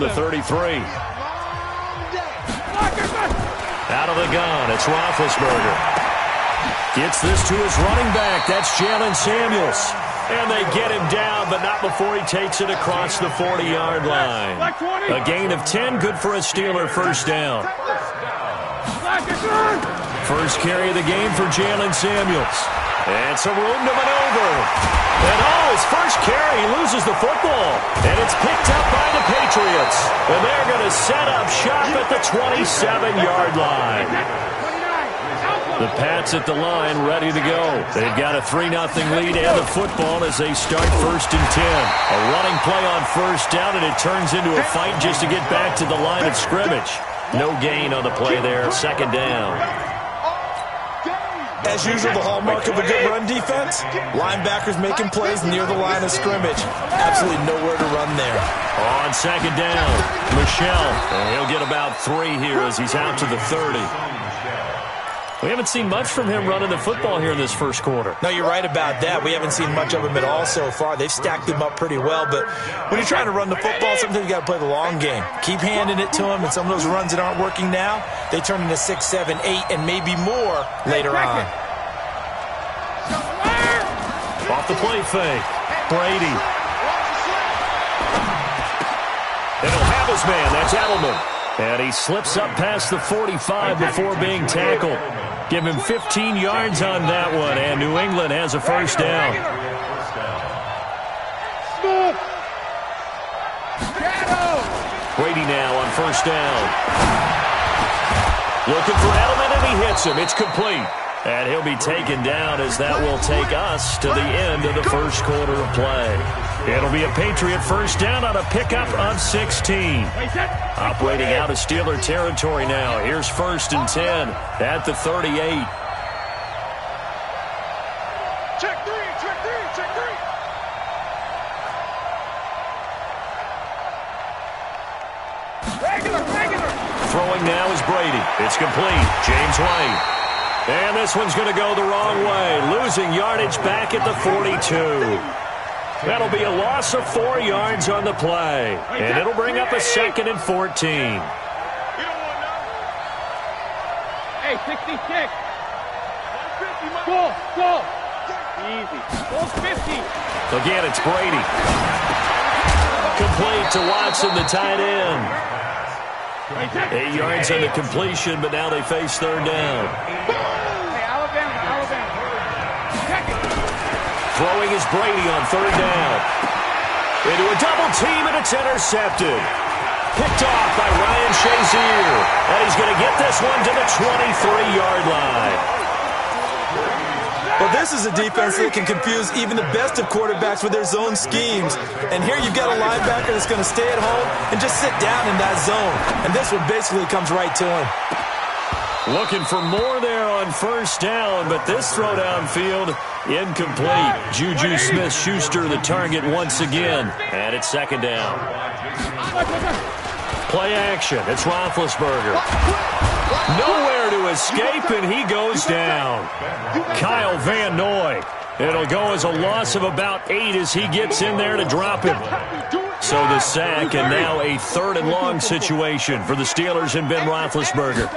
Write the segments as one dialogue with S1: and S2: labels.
S1: from the 33. Out of the gun, it's Roethlisberger. Gets this to his running back. That's Jaylen Samuels. And they get him down, but not before he takes it across the 40-yard line. A gain of 10, good for a Steeler first down. First carry of the game for Jaylen Samuels. And some room to maneuver. And his first carry, he loses the football. And it's picked up by the Patriots. And they're going to set up shop at the 27-yard line. The Pats at the line ready to go. They've got a 3-0 lead and the football as they start 1st and 10. A running play on first down, and it turns into a fight just to get back to the line of scrimmage. No gain on the play there, 2nd down.
S2: As usual, the hallmark of a good run defense, linebackers making plays near the line of scrimmage. Absolutely nowhere to run there.
S1: On 2nd down, Michel. And he'll get about 3 here as he's out to the 30. We haven't seen much from him running the football here in this first quarter.
S2: No, you're right about that. We haven't seen much of him at all so far. They've stacked him up pretty well, but when you're trying to run the football, sometimes you got to play the long game. Keep handing it to him, and some of those runs that aren't working now, they turn into 6, 7, 8, and maybe more later on.
S1: Off the play fake, Brady. And he'll have his man, that's Edelman. And he slips up past the 45 before being tackled. Give him 15 yards on that one, and New England has a first down. Brady now on first down. Looking for Edelman, and he hits him. It's complete. And he'll be taken down as that will take us to the end of the first quarter of play. It'll be a Patriot first down on a pickup of 16. Operating out of Steeler territory now. Here's 1st and 10 at the 38.
S3: Check three. Regular.
S1: Throwing now is Brady. It's complete. James White. And this one's going to go the wrong way. Losing yardage back at the 42. That'll be a loss of 4 yards on the play. And it'll bring up a 2nd and 14.
S3: Hey, 66. Go. Easy. Goes 50.
S1: Again, it's Brady. Complete to Watson, the tight end. 8 yards on the completion, but now they face 3rd down.
S3: Hey, Alabama. Check it.
S1: Throwing is Brady on 3rd down. Into a double team, and it's intercepted. Picked off by Ryan Shazier. And he's going to get this one to the 23-yard line.
S2: Well, this is a defense that can confuse even the best of quarterbacks with their zone schemes. And here you've got a linebacker that's going to stay at home and just sit down in that zone. And this one basically comes right to him.
S1: Looking for more there on first down, but this throw downfield incomplete. Juju Smith-Schuster the target once again. And it's 2nd down. Play action. It's Roethlisberger. Nowhere to escape, and he goes down. Kyle Van Noy. It'll go as a loss of about 8 as he gets in there to drop him. So the sack, and now a 3rd and long situation for the Steelers and Ben Roethlisberger.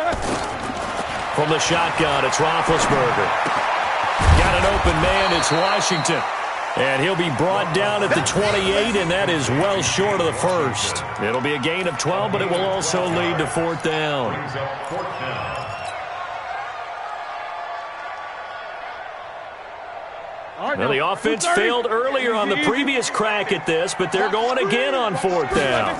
S1: From the shotgun, it's Roethlisberger. Got an open man, it's Washington. And he'll be brought down at the 28, and that is well short of the 1st. It'll be a gain of 12, but it will also lead to 4th down. Well, the offense failed earlier on the previous crack at this, but they're going again on 4th down.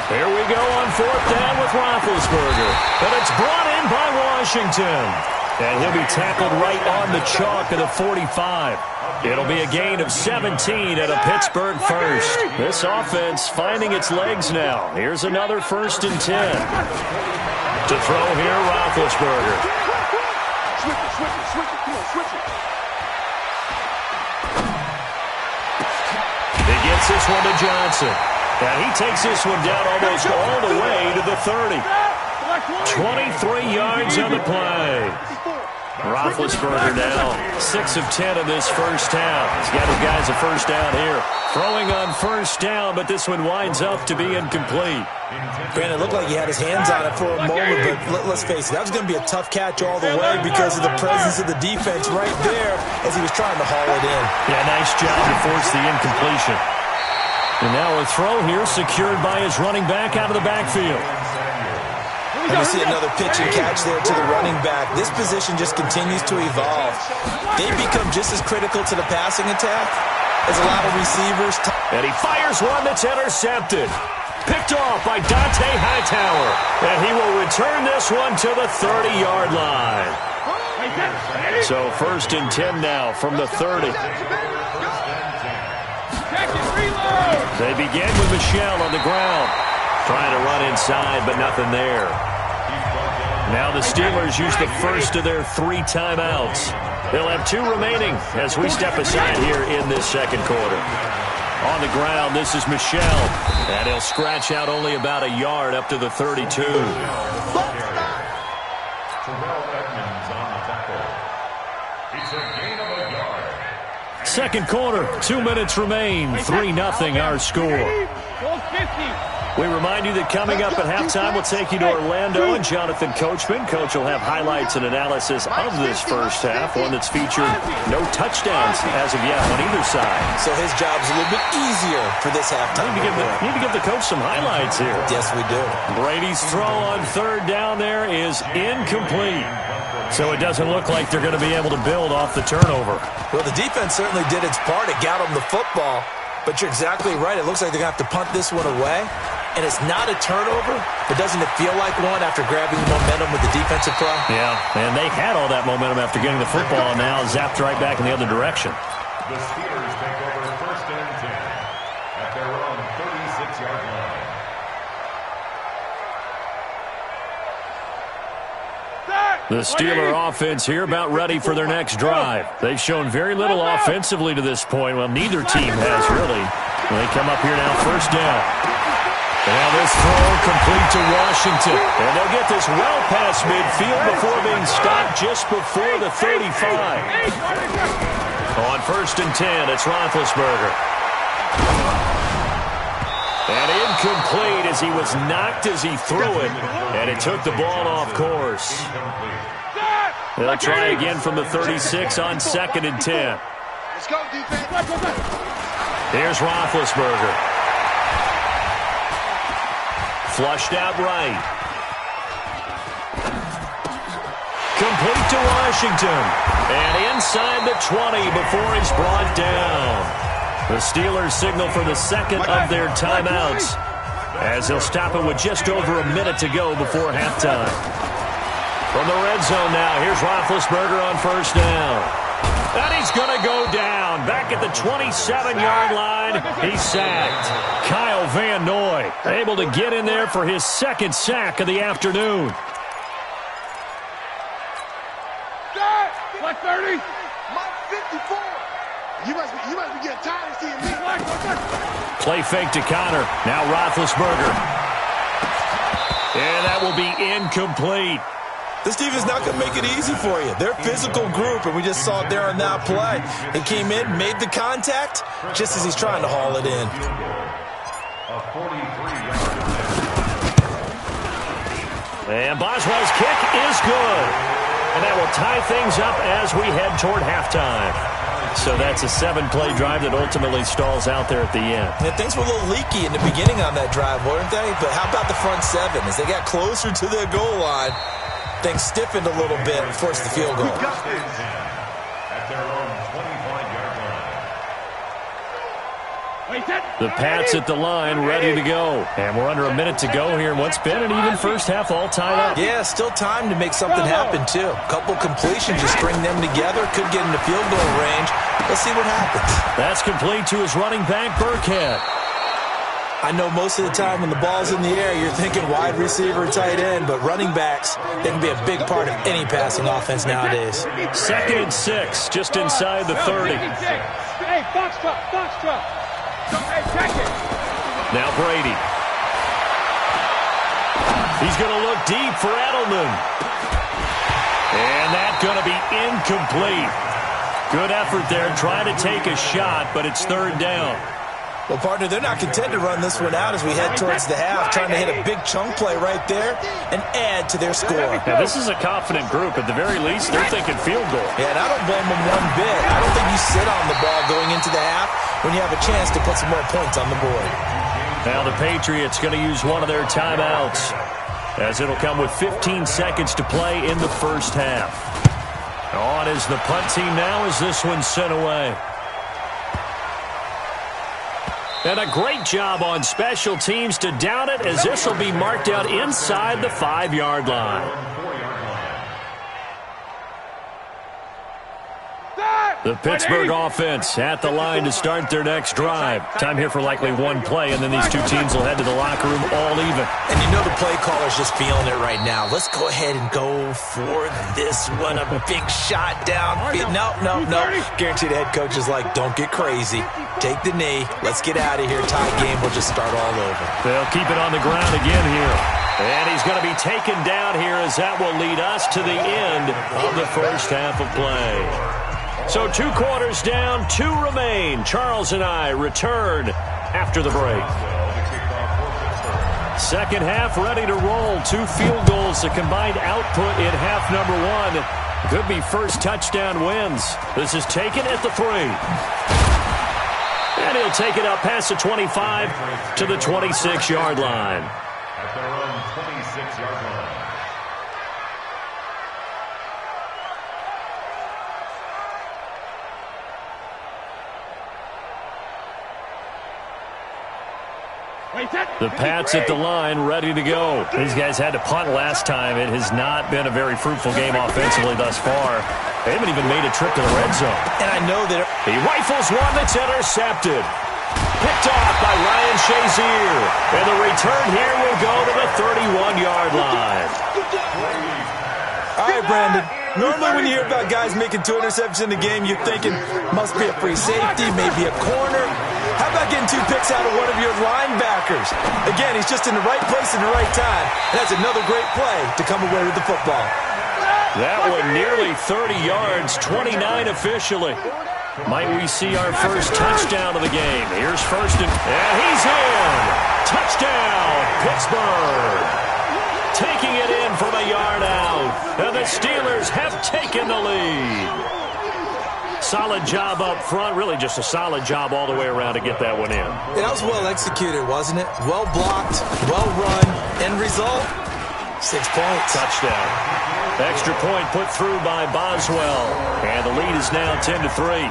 S1: Here we go on 4th down with Roethlisberger. And it's brought in by Washington. And he'll be tackled right on the chalk of the 45. It'll be a gain of 17 at a Pittsburgh first. This offense finding its legs now. Here's another 1st and 10. To throw here, Roethlisberger. He gets this one to Johnson. And he takes this one down almost all the way to the 30. 23 yards on the play. Roethlisberger now 6 of 10 in this first half. He's got his guys a first down here. Throwing on first down, but this one winds up to be incomplete.
S2: Brandon, it looked like he had his hands on it for a moment, but let's face it, that was going to be a tough catch all the way because of the presence of the defense right there as he was trying to haul it in.
S1: Yeah, nice job to force the incompletion. And now a throw here secured by his running back out of the backfield.
S2: And we see another pitch and catch there to the running back. This position just continues to evolve. They become just as critical to the passing attack as a lot of receivers.
S1: And he fires one that's intercepted. Picked off by Dante Hightower. And he will return this one to the 30-yard line. So 1st and 10 now from the 30. They begin with Michel on the ground. Trying to run inside, but nothing there. Now the Steelers use the first of their 3 timeouts. They'll have 2 remaining as we step aside here in this second quarter. On the ground, this is Michel. And he'll scratch out only about a yard up to the 32. Second quarter, 2 minutes remain. 3-0 our score. We remind you that coming up at halftime, we'll take you to Orlando and Jonathan Coachman. Coach will have highlights and analysis of this first half, one that's featured no touchdowns as of yet on either side.
S2: So his job's a little bit easier for this halftime.
S1: Need to give the coach some highlights here.
S2: Yes, we do.
S1: Brady's throw on 3rd down there is incomplete. So it doesn't look like they're going to be able to build off the turnover.
S2: Well, the defense certainly did its part. It got them the football. But you're exactly right. It looks like they're going to have to punt this one away. And it's not a turnover, but doesn't it feel like one after grabbing the momentum with the defensive play?
S1: Yeah, and they had all that momentum after getting the football, and now zapped right back in the other direction.
S4: The Steelers take over 1st and 10 at their own 36-yard line.
S1: The Steeler offense here about ready for their next drive. They've shown very little offensively to this point. Well, neither team has really. They come up here now 1st down. And now this throw complete to Washington. And they'll get this well past midfield before being stopped just before the 35. On 1st and 10, it's Roethlisberger. And incomplete as he was knocked as he threw it. And it took the ball off course. They'll try again from the 36 on 2nd and 10.
S3: Let's go, defense.
S1: Here's Roethlisberger. Flushed out right. Complete to Washington. And inside the 20 before he's brought down. The Steelers signal for the 2nd of their timeouts as they'll stop it with just over a minute to go before halftime. From the red zone now, here's Roethlisberger on 1st down. And he's going to go down. Back at the 27-yard line, he's sacked. Kyle Van Noy able to get in there for his 2nd sack of the afternoon.
S3: What, 30? My 54. You must be getting tired of seeing me.
S1: Play fake to Connor. Now Roethlisberger. And that will be incomplete.
S2: This defense is not going to make it easy for you. They're a physical group, and we just saw it there on that play. He came in, made the contact, just as he's trying to haul it in.
S4: A 43-yard.
S1: And Boswell's kick is good. And that will tie things up as we head toward halftime. So that's a 7-play drive that ultimately stalls out there at the end.
S2: And things were a little leaky in the beginning on that drive, weren't they? But how about the front 7? As they got closer to their goal line, things stiffened a little bit and forced the field goal.
S4: At their own 25-yard line.
S1: The Pats at the line, ready to go. And we're under a minute to go here in what's been an even first half all tied up.
S2: Yeah, still time to make something happen, too. A couple completions, you string them together, could get into field goal range. Let's see what happens.
S1: That's complete to his running back, Burkhead.
S2: I know most of the time when the ball's in the air, you're thinking wide receiver and tight end, but running backs, they can be a big part of any passing offense nowadays.
S1: 2nd and 6, just inside the 30.
S3: Hey, box truck. Hey, check it.
S1: Now Brady. He's going to look deep for Edelman. And that's going to be incomplete. Good effort there, trying to take a shot, but it's third down.
S2: Well, partner, they're not content to run this one out as we head towards the half, trying to hit a big chunk play right there and add to their score.
S1: Now, this is a confident group. At the very least, they're thinking field goal.
S2: Yeah, and I don't blame them one bit. I don't think you sit on the ball going into the half when you have a chance to put some more points on the board.
S1: Now the Patriots going to use one of their timeouts, as it'll come with 15 seconds to play in the first half. On is the punt team now as this one's sent away. And a great job on special teams to down it, as this will be marked out inside the 5-yard line. The Pittsburgh offense at the line to start their next drive. Time here for likely one play, and then these two teams will head to the locker room all even.
S2: And you know the play caller's just feeling it right now. Let's go ahead and go for this one. A big shot down. No. Guaranteed head coach is like, don't get crazy. Take the knee. Let's get out of here. Tie game. We'll just start all over.
S1: They'll keep it on the ground again here. And he's going to be taken down here, as that will lead us to the end of the first half of play. So 2 quarters down, 2 remain. Charles and I return after the break. Second half ready to roll. 2 field goals, the combined output in half number 1. Could be first touchdown wins. This is taken at the 3. And he'll take it up past the 25 to the 26-yard line.
S4: At their own 26-yard line.
S1: The Pats at the line, ready to go. These guys had to punt last time. It has not been a very fruitful game offensively thus far. They haven't even made a trip to the red zone.
S2: And I know that
S1: he rifles one that's intercepted. Picked off by Ryan Shazier. And the return here will go to the 31-yard line.
S2: All right, Brandon. Normally when you hear about guys making 2 interceptions in the game, you're thinking must be a free safety, maybe a corner. How about getting 2 picks out of one of your linebackers? Again, he's just in the right place at the right time. And that's another great play to come away with the football.
S1: That one nearly 30 yards, 29 officially. Might we see our first touchdown of the game? Here's first and he's in. Touchdown, Pittsburgh. Taking it in from a yard out. And the Steelers have taken the lead. Solid job up front. Really just a solid job all the way around to get that one in.
S2: That was well executed, wasn't it? Well blocked, well run. End result, 6 points.
S1: Touchdown. Extra point put through by Boswell. And the lead is now 10-3.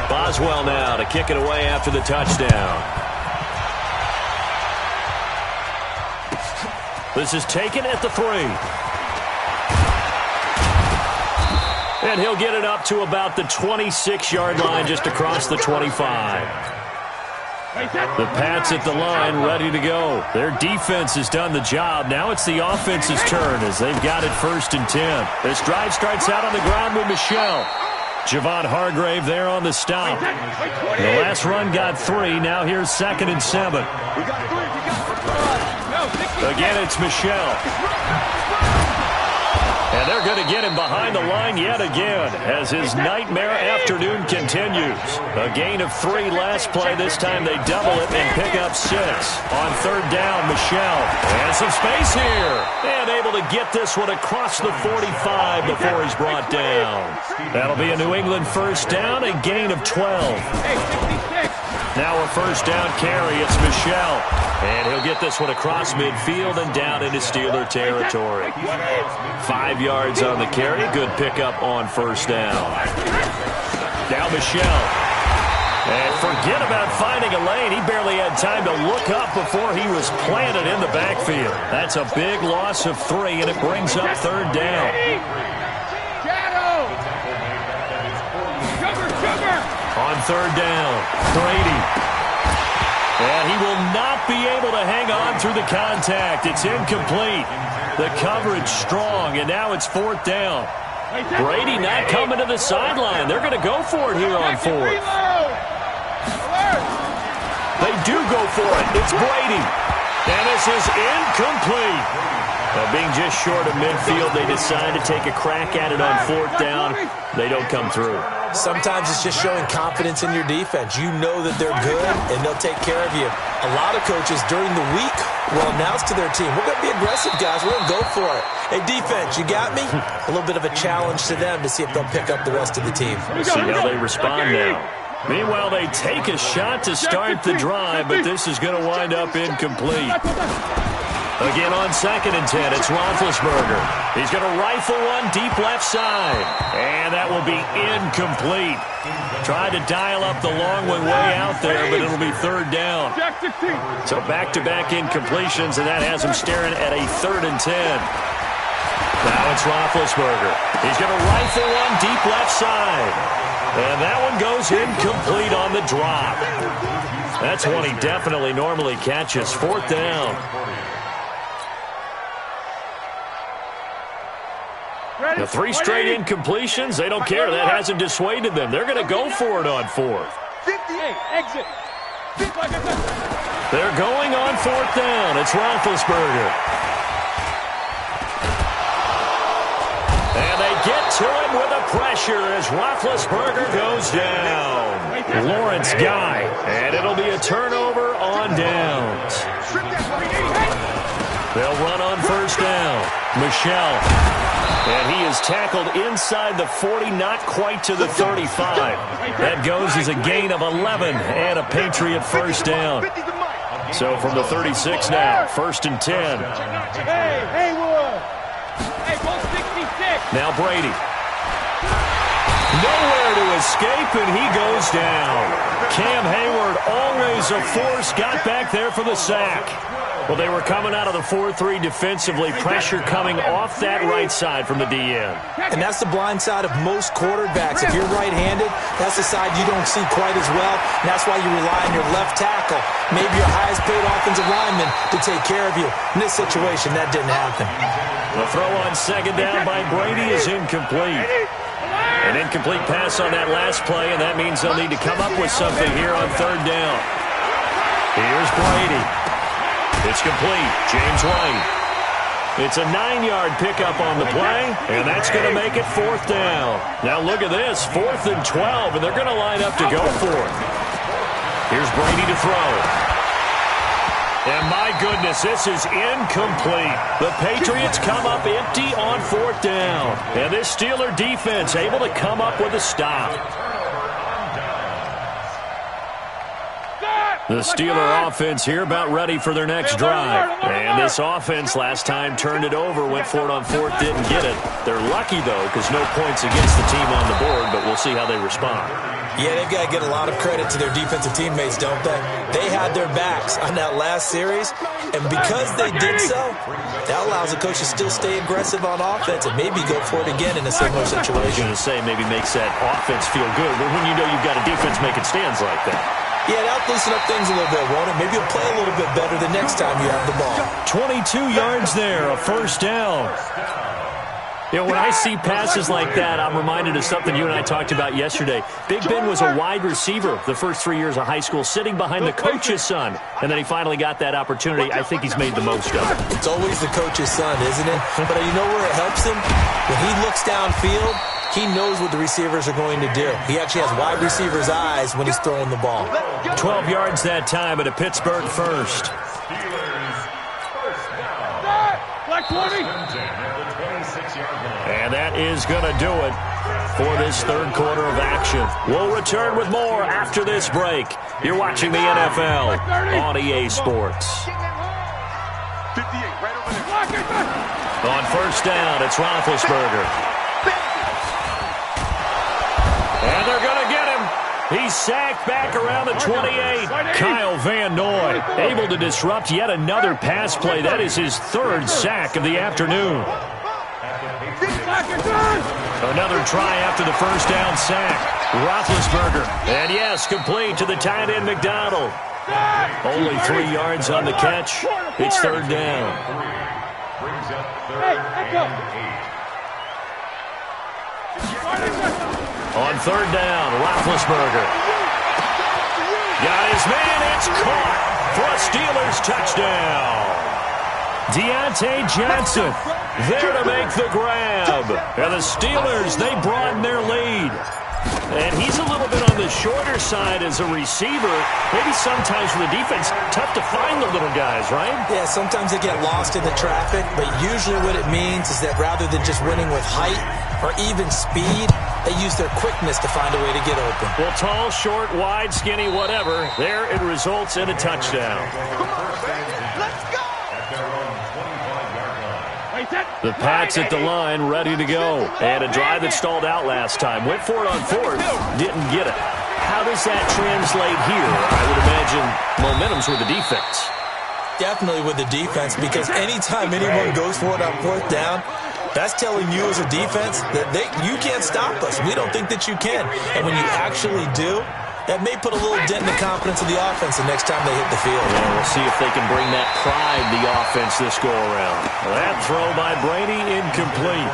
S1: Boswell now to kick it away after the touchdown. This is taken at the 3. And he'll get it up to about the 26-yard line, just across the 25. The Pats at the line, ready to go. Their defense has done the job. Now it's the offense's turn as they've got it 1st and 10. This drive starts out on the ground with Michel. Javon Hargrave there on the stop. The last run got 3. Now here's 2nd and 7. Again, it's Michel. And they're going to get him behind the line yet again as his nightmare afternoon continues. A gain of 3 last play. This time they double it and pick up 6. On 3rd down, Michel. And some space here. And able to get this one across the 45 before he's brought down. That'll be a New England first down, a gain of 12. Now a first down carry. It's Michel. And he'll get this one across midfield and down into Steeler territory. 5 yards on the carry. Good pickup on first down. Now Michel. And forget about finding a lane. He barely had time to look up before he was planted in the backfield. That's a big loss of 3, and it brings up 3rd down. On 3rd down, Brady. And he will not be able to hang on through the contact. It's incomplete. The coverage strong, and now it's 4th down. Brady not coming to the sideline. They're going to go for it here on 4th. They do go for it. It's Brady. And this is incomplete. Being just short of midfield, they decide to take a crack at it on 4th down. They don't come through.
S2: Sometimes it's just showing confidence in your defense. You know that they're good, and they'll take care of you. A lot of coaches during the week will announce to their team, we're going to be aggressive, guys. We're going to go for it. Hey, defense, you got me? A little bit of a challenge to them to see if they'll pick up the rest of the team.
S1: We'll see how they respond now. Meanwhile, they take a shot to start the drive, but this is going to wind up incomplete. Again on 2nd and 10, it's Roethlisberger. He's going to rifle one deep left side. And that will be incomplete. Tried to dial up the long one way out there, but it'll be 3rd down. So back-to-back incompletions, and that has him staring at a 3rd and 10. Now it's Roethlisberger. He's going to rifle one deep left side. And that one goes incomplete on the drop. That's one he definitely normally catches. 4th down. The 3 straight incompletions, they don't care. That hasn't dissuaded them. They're going to go for it on 4th. They're going on 4th down. It's Roethlisberger. And they get to him with a pressure as Roethlisberger goes down. Lawrence Guy, and it'll be a turnover on downs. They'll run on 1st down. Michel. And he is tackled inside the 40, not quite to the 35. That goes as a gain of 11 and a Patriot 1st down. So from the 36 now, 1st and 10. Now Brady. Nowhere to escape, and he goes down. Cam Hayward, always a force, got back there for the sack. Well, they were coming out of the 4-3 defensively. Pressure coming off that right side from the DN.
S2: And that's the blind side of most quarterbacks. If you're right-handed, that's the side you don't see quite as well. And that's why you rely on your left tackle, maybe your highest-paid offensive lineman, to take care of you. In this situation, that didn't happen.
S1: The throw on 2nd down by Brady is incomplete. An incomplete pass on that last play, and that means they'll need to come up with something here on 3rd down. Here's Brady. It's complete. James White. It's a 9-yard pickup on the play, and that's going to make it 4th down. Now look at this, 4th and 12, and they're going to line up to go for it. Here's Brady to throw. And my goodness, this is incomplete. The Patriots come up empty on 4th down. And this Steeler defense able to come up with a stop. The Steeler offense here about ready for their next drive. And this offense last time turned it over, went for it on 4th, didn't get it. They're lucky, though, because no points against the team on the board, but we'll see how they respond.
S2: Yeah, they've got to get a lot of credit to their defensive teammates, don't they? They had their backs on that last series, and because they did so, that allows the coach to still stay aggressive on offense and maybe go for it again in a similar situation.
S1: I was going to say maybe makes that offense feel good, but when you know you've got a defense making stands like that.
S2: Yeah, that'll loosen up things a little bit, won't it? Maybe you'll play a little bit better the next time you have the ball.
S1: 22 yards there, a 1st down. You know, when I see passes like that, I'm reminded of something you and I talked about yesterday. Big Ben was a wide receiver the first 3 years of high school, sitting behind the coach's son. And then he finally got that opportunity. I think he's made the most of it.
S2: It's always the coach's son, isn't it? But you know where it helps him? When he looks downfield, he knows what the receivers are going to do. He actually has wide receiver's eyes when he's throwing the ball.
S1: 12 yards that time at a Pittsburgh 1st.
S4: Black 20.
S1: And that is going to do it for this 3rd quarter of action. We'll return with more after this break. You're watching the NFL on EA Sports.
S3: 58, right over there.
S1: On 1st down, it's Roethlisberger. And they're going to get him. He's sacked back around the 28. Kyle Van Noy able to disrupt yet another pass play. That is his 3rd sack of the afternoon. Another try after the 1st down sack. Roethlisberger. And yes, complete to the tight end McDonald. Only 3 yards on the catch. It's 3rd down. On 3rd down, Roethlisberger. Got his man, it's caught for a Steelers touchdown. Deontay Johnson there to make the grab. And the Steelers, they broaden their lead. And he's a little bit on the shorter side as a receiver. Maybe sometimes for the defense, tough to find the little guys, right?
S2: Yeah, sometimes they get lost in the traffic, but usually what it means is that rather than just winning with height or even speed, they use their quickness to find a way to get open.
S1: Well, tall, short, wide, skinny, whatever, there it results in a touchdown.
S3: Come on, baby. Let's go.
S1: The Pats at the line, ready to go. And a drive that stalled out last time. Went for it on fourth, didn't get it. How does that translate here? I would imagine momentum's with the defense.
S2: Definitely with the defense, because anytime anyone goes for it on fourth down, that's telling you as a defense that you can't stop us. We don't think that you can. And when you actually do, that may put a little dent in the confidence of the offense the next time they hit the field.
S1: Yeah, we'll see if they can bring that pride to the offense this go-around. That throw by Brady, incomplete.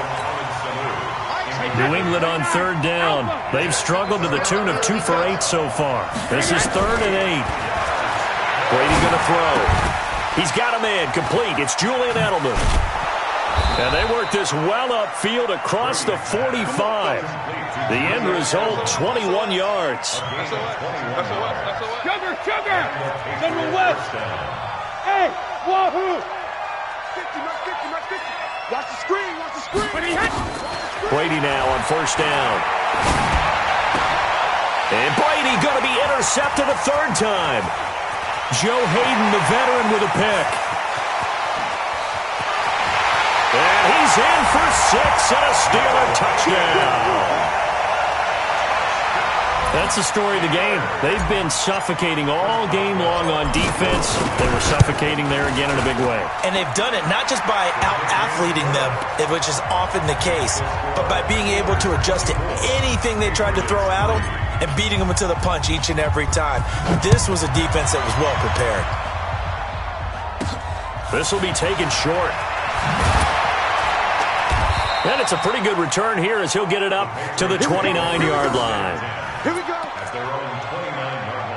S1: New England on third down. They've struggled to the tune of 2 for 8 so far. This is 3rd and 8. Brady going to throw. He's got a man complete. It's Julian Edelman. And they work this well upfield across the 45. The end result, 21 yards.
S3: Sugar! Central West! Hey! Wahoo! 50, 50. Watch the screen!
S1: Brady now on first down. And Brady going to be intercepted a 3rd time. Joe Hayden, the veteran, with a pick. And he's in for 6 and a Steeler touchdown. That's the story of the game. They've been suffocating all game long on defense. They were suffocating there again in a big way.
S2: And they've done it not just by out-athleting them, which is often the case, but by being able to adjust to anything they tried to throw at them and beating them to the punch each and every time. This was a defense that was well prepared.
S1: This will be taken short. And it's a pretty good return here as he'll get it up to the 29-yard line.
S3: Here we go.
S4: At their own 29-yard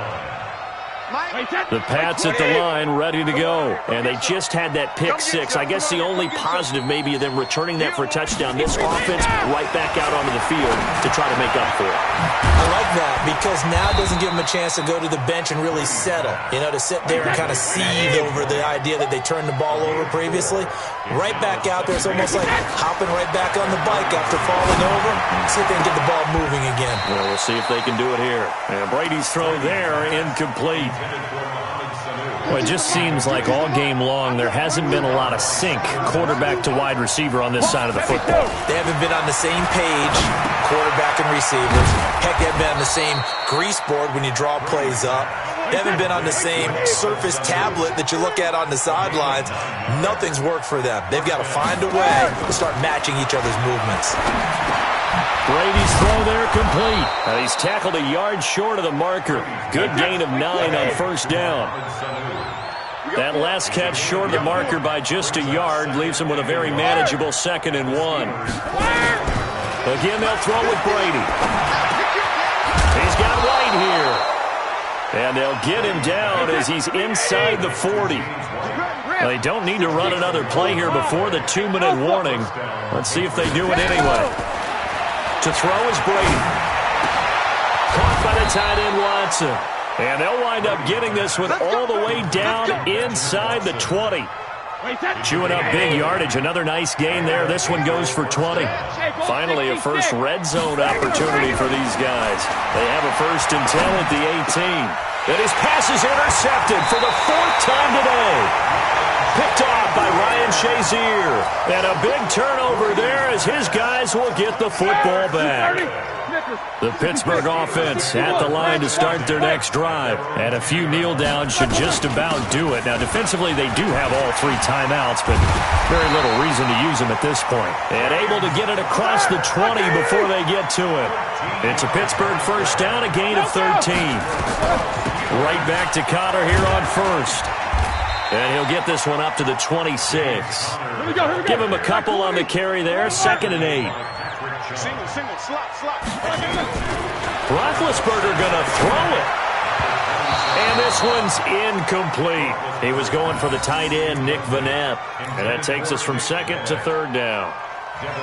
S4: line.
S1: The Pats at the line, ready to go. And they just had that pick 6. I guess the only positive maybe of them returning that for a touchdown. This offense right back out onto the field to try to make up for it.
S2: I like that because now it doesn't give them a chance to go to the bench and really settle. You know, to sit there and kind of seethe over the idea that they turned the ball over previously. Right back out there. It's almost like hopping right back on the bike after falling over. See if they can get the ball moving again.
S1: Well, we'll see if they can do it here. And Brady's throw there, incomplete. Well, it just seems like all game long there hasn't been a lot of sync quarterback to wide receiver on this side of the football.
S2: They haven't been on the same page, quarterback and receivers. Heck, they haven't been on the same grease board when you draw plays up. They haven't been on the same Surface tablet that you look at on the sidelines. Nothing's worked for them. They've got to find a way to start matching each other's movements.
S1: Brady's throw there complete. He's tackled a yard short of the marker. Good gain of 9 on first down. That last catch short of the marker by just a yard leaves him with a very manageable 2nd and 1. Again, they'll throw with Brady. He's got White here. And they'll get him down as he's inside the 40. They don't need to run another play here before the 2-minute warning. Let's see if they do it anyway. To throw is Brady. Caught by the tight end Watson. And they'll wind up getting this with all the way down inside the 20. Chewing up big yardage. Another nice gain there. This one goes for 20. Finally, a first red zone opportunity for these guys. They have a 1st and 10 at the 18. And his pass is intercepted for the 4th time today. Picked off by Ryan Shazier. And a big turnover there as his guys will get the football back. The Pittsburgh offense at the line to start their next drive. And a few kneel downs should just about do it. Now, defensively, they do have all 3 timeouts, but very little reason to use them at this point. And able to get it across the 20 before they get to it. It's a Pittsburgh first down, a gain of 13. Right back to Cotter here on first. And he'll get this one up to the 26. Give him a couple on the carry there. 2nd and 8.
S3: Single, slot.
S1: Roethlisberger going to throw it. And this one's incomplete. He was going for the tight end, Nick Vannett. And that takes us from second to third down.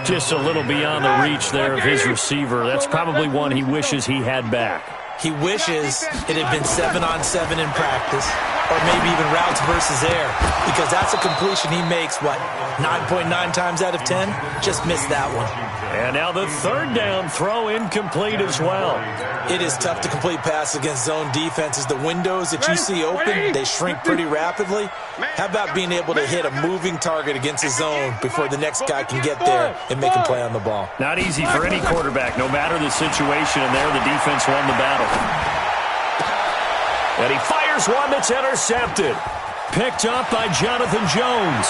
S1: Just a little beyond the reach there of his receiver. That's probably one he wishes he had back.
S2: He wishes it had been 7-on-7 in practice, or maybe even routes versus air, because that's a completion he makes, 9.9 times out of 10? Just missed that one.
S1: And now the third down throw incomplete as well.
S2: It is tough to complete passes against zone defenses. The windows that you see open, they shrink pretty rapidly. How about being able to hit a moving target against a zone before the next guy can get there and make a play on the ball?
S1: Not easy for any quarterback, no matter the situation, and there the defense won the battle. And he fires one that's intercepted. Picked up by Jonathan Jones.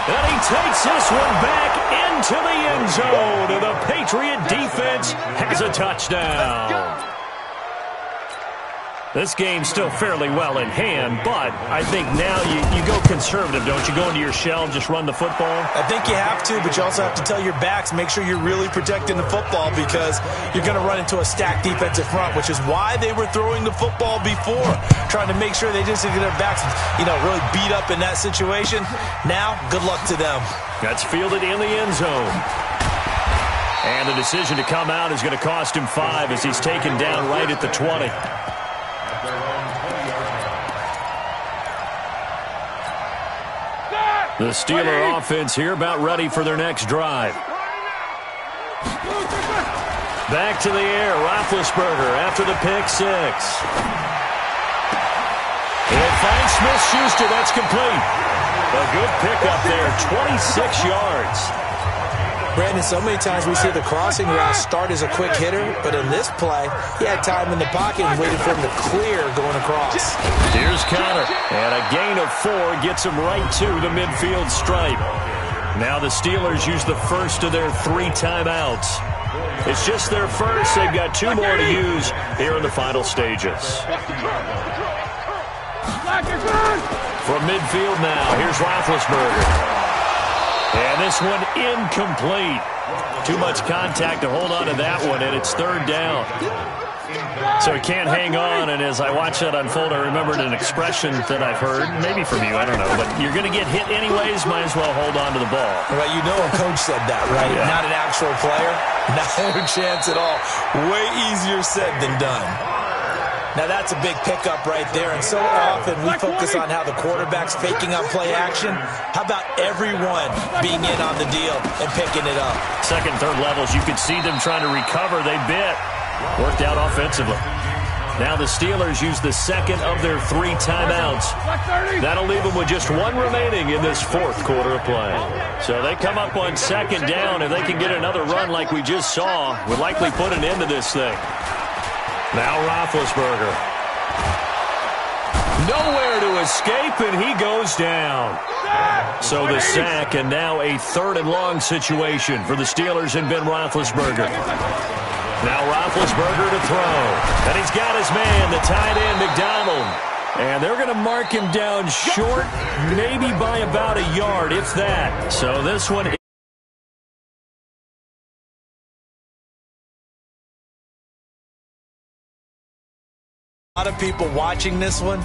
S1: And he takes this one back into the end zone. And the Patriot defense has a touchdown. This game's still fairly well in hand, but I think now you go conservative, don't you? Go into your shell and just run the football?
S2: I think you have to, but you also have to tell your backs, make sure you're really protecting the football, because you're going to run into a stacked defensive front, which is why they were throwing the football before, trying to make sure they didn't get their backs, really beat up in that situation. Now, good luck to them.
S1: That's fielded in the end zone. And the decision to come out is going to cost him 5 as he's taken down right at the 20. The Steeler offense here about ready for their next drive. Back to the air, Roethlisberger after the pick 6. It finds Smith-Schuster, that's complete. A good pickup there, 26 yards.
S2: Brandon, so many times we see the crossing route start as a quick hitter, but in this play, he had time in the pocket and waited for him to clear going across.
S1: Here's Conner, and a gain of 4 gets him right to the midfield stripe. Now the Steelers use the first of their 3 timeouts. It's just their first. They've got 2 more to use here in the final stages. From midfield now, here's Roethlisberger. And this one incomplete. Too much contact to hold on to that one, and it's third down. So he can't hang on, and as I watch that unfold, I remembered an expression that I've heard, maybe from you, I don't know, but you're going to get hit anyways, might as well hold on to the ball.
S2: Right, a coach said that, right? Yeah. Not an actual player. Not a chance at all. Way easier said than done. Now, that's a big pickup right there, and so often we focus on how the quarterback's faking on play action. How about everyone being in on the deal and picking it up?
S1: Second, third levels, you could see them trying to recover. They bit. Worked out offensively. Now the Steelers use the second of their 3 timeouts. That'll leave them with just 1 remaining in this fourth quarter of play. So they come up on second down. If they can get another run like we just saw, would likely put an end to this thing. Now Roethlisberger. Nowhere to escape, and he goes down. So the sack, and now a 3rd and long situation for the Steelers and Ben Roethlisberger. Now Roethlisberger to throw. And he's got his man, the tight end, McDonald. And they're going to mark him down short, maybe by about a yard, if that. So this one...
S2: A lot of people watching this one